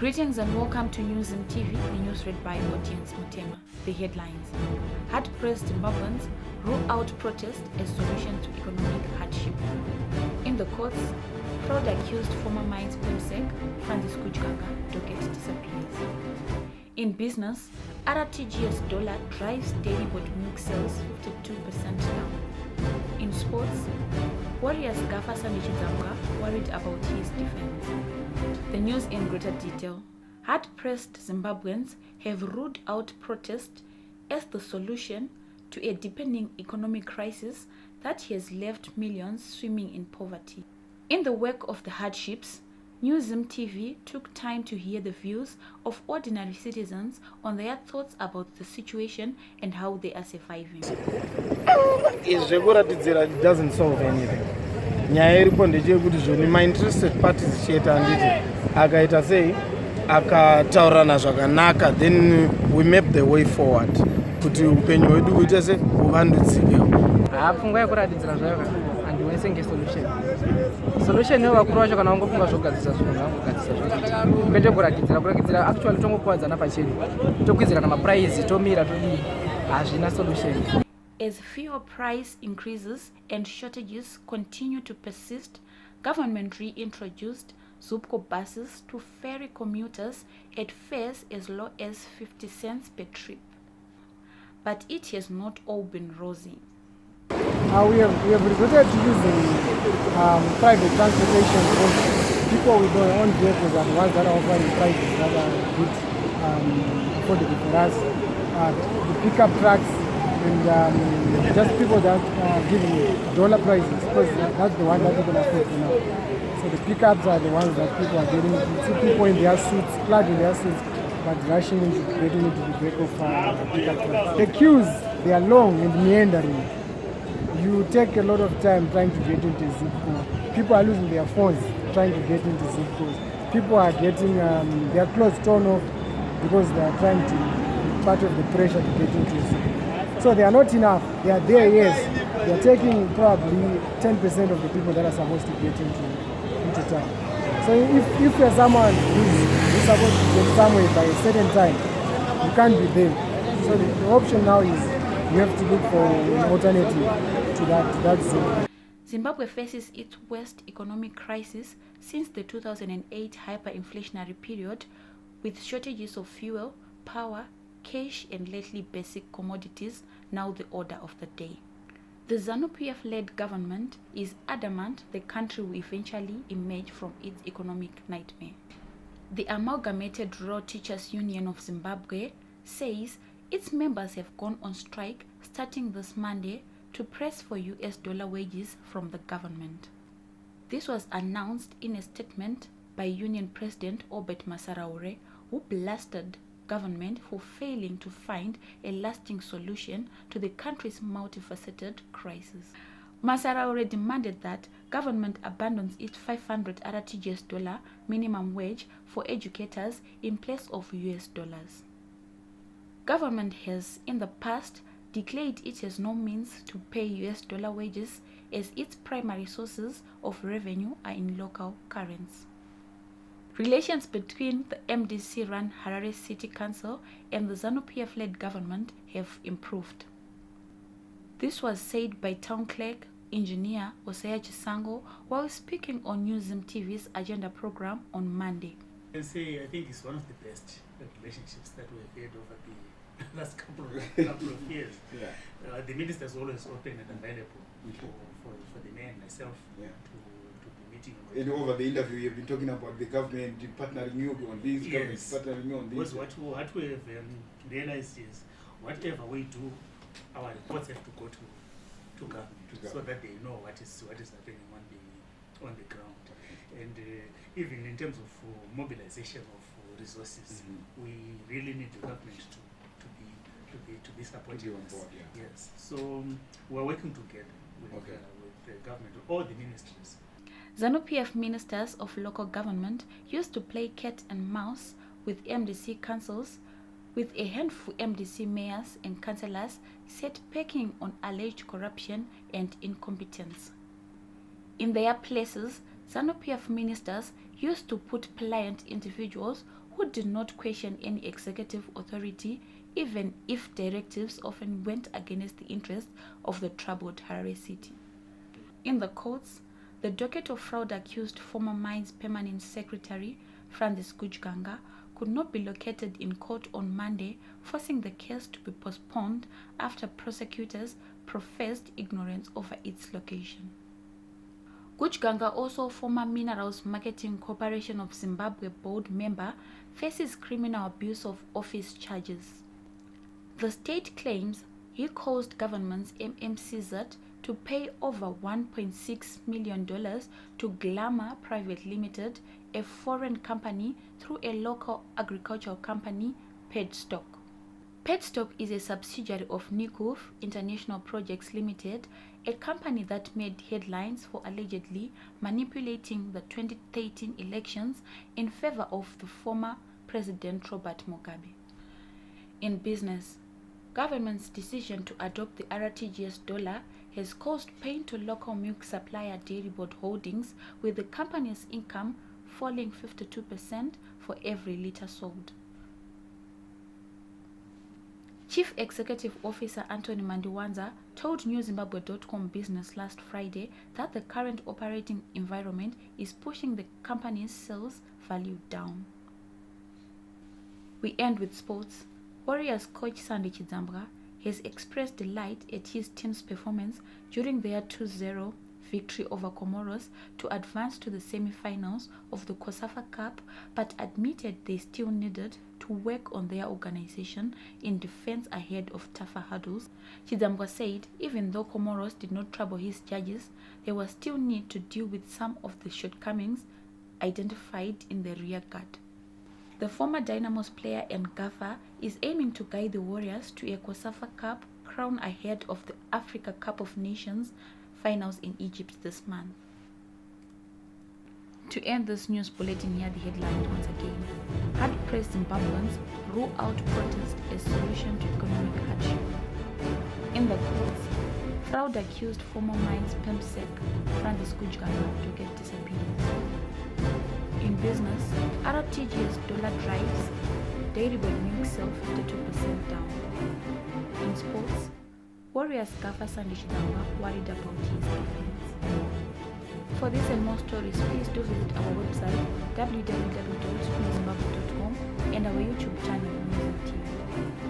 Greetings and welcome to Newsroom TV, the news read by Audience Mutema. The headlines. Hard-pressed Zimbabweans rule out protest as solution to economic hardship. In the courts, fraud accused former mines PEMSEC, Francis GUDYANGA, DOCKET disappears. In business, RTGS dollar drives daily bought milk sales 52% down. In sports, Warriors gaffer Zimbabwe worried about his defense. The news in greater detail. Hard-pressed Zimbabweans have ruled out protest as the solution to a deepening economic crisis that has left millions swimming in poverty. In the wake of the hardships, Newsroom TV took time to hear the views of ordinary citizens on their thoughts about the situation and how they are surviving. It doesn't solve anything. Nyaya iripo ndechekuti zvoni ma-interested parties chete handiti akaita sei akataurana zvakanaka, then we map the way forward kuti upenyu hwedu huite se huvandudzikewo. Pfungwa yekuratidzira zvayo handioni senge solution yevakuru vacho kana vangofunga zvogadzisa zvinhu vangogadzisa zvekuti kwete kuratidzira actually tongokuwadzana pacheni tokwizirana mapuraizi tomira todii hazvina solution. As fuel price increases and shortages continue to persist, government reintroduced Zupco buses to ferry commuters at fares as low as 50 cents per trip. But it has not all been rosy. We have resorted to using private transportation because people with their own vehicles are the ones that are offering prices that are good, affordable for us. The pickup trucks and just people that are giving dollar prices, because that's the one that people are afford now. So the pickups are the ones that people are getting. You see people in their suits, clad in their suits, but rushing into getting into the break of the pickup trucks. The queues, they are long and meandering. You take a lot of time trying to get into Zupco. People are losing their phones trying to get into Zupcos. People are getting their clothes torn off because they are trying to be part of the pressure to get into Zupco. So they are not enough. They are there, yes. They are taking probably 10% of the people that are supposed to get into town. So if you're someone who's supposed to get somewhere by a certain time, you can't be there. So the option now is you have to look for an alternative to that zone. Zimbabwe faces its worst economic crisis since the 2008 hyperinflationary period, with shortages of fuel, power, cash and lately basic commodities now the order of the day. The ZANU-PF-led government is adamant the country will eventually emerge from its economic nightmare. The Amalgamated Rural Teachers Union of Zimbabwe says its members have gone on strike starting this Monday to press for US dollar wages from the government. This was announced in a statement by Union President Obert Masaraure, who blasted government for failing to find a lasting solution to the country's multifaceted crisis. Masaraure demanded that government abandons its 500 RTGS dollar minimum wage for educators in place of US dollars. Government has in the past declared it has no means to pay US dollar wages as its primary sources of revenue are in local currency. Relations between the MDC-run Harare City Council and the ZANU-PF-led government have improved. This was said by Town Clerk Engineer Osaya Chisango while speaking on Newsroom TV's agenda program on Monday. I think it's one of the best relationships that we've had over the last couple of years. Yeah. The minister is always open and available for the mayor and myself to be meeting. And over the interview, you've been talking about the government partnering you on this, yes. Government partnering you on this. Because what we have realized is whatever we do, our reports have to go to government so that they know what is happening on the ground. And even in terms of mobilization of resources, we really need the government to be supporting us. Board, yeah. Yes. So we're working together with the government, all the ministries. ZANU-PF ministers of local government used to play cat and mouse with MDC councils, with a handful MDC mayors and councillors set pecking on alleged corruption and incompetence. In their places, ZANU-PF ministers used to put pliant individuals who did not question any executive authority, even if directives often went against the interests of the troubled Harare city. In the courts, the docket of fraud accused former Mines Permanent Secretary Francis GUDYANGA could not be located in court on Monday, forcing the case to be postponed after prosecutors professed ignorance over its location. GUDYANGA, also former Minerals Marketing Corporation of Zimbabwe board member, faces criminal abuse of office charges. The state claims he caused government's MMCZ to pay over $1.6 million to Glamour Private Limited, a foreign company, through a local agricultural company, Petstock. Petstock is a subsidiary of Nikuf International Projects Limited, a company that made headlines for allegedly manipulating the 2013 elections in favor of the former President Robert Mugabe. In business, government's decision to adopt the RTGS dollar has caused pain to local milk supplier Dairy Board Holdings, with the company's income falling 52% for every litre sold. Chief Executive Officer Anthony Mandiwanza told NewZimbabwe.com Business last Friday that the current operating environment is pushing the company's sales value down. We end with sports. Warriors coach Sandy Chidzambra has expressed delight at his team's performance during their 2-0 victory over Comoros to advance to the semi-finals of the COSAFA Cup, but admitted they still needed to work on their organization in defense ahead of tougher hurdles. Chidzambra said even though Comoros did not trouble his judges, there was still need to deal with some of the shortcomings identified in the rear guard. The former Dynamos player and gaffer is aiming to guide the Warriors to a COSAFA Cup crown ahead of the Africa Cup of Nations finals in Egypt this month. To end this news bulletin, here the headline once again. Hard-pressed Zimbabweans rule out protest as solution to economic hardship. In the courts, fraud accused former Mines PEMSEC Francis GUDYANGA to get disappeared. In business, RTGS dollar drives, Dairy Board milk sell 52% down. In sports, Warriors gaffer Sandy Chidzambra worried about his defense. For this and more stories, please do visit our website www.newzimbabwe.com and our YouTube channel, News TV.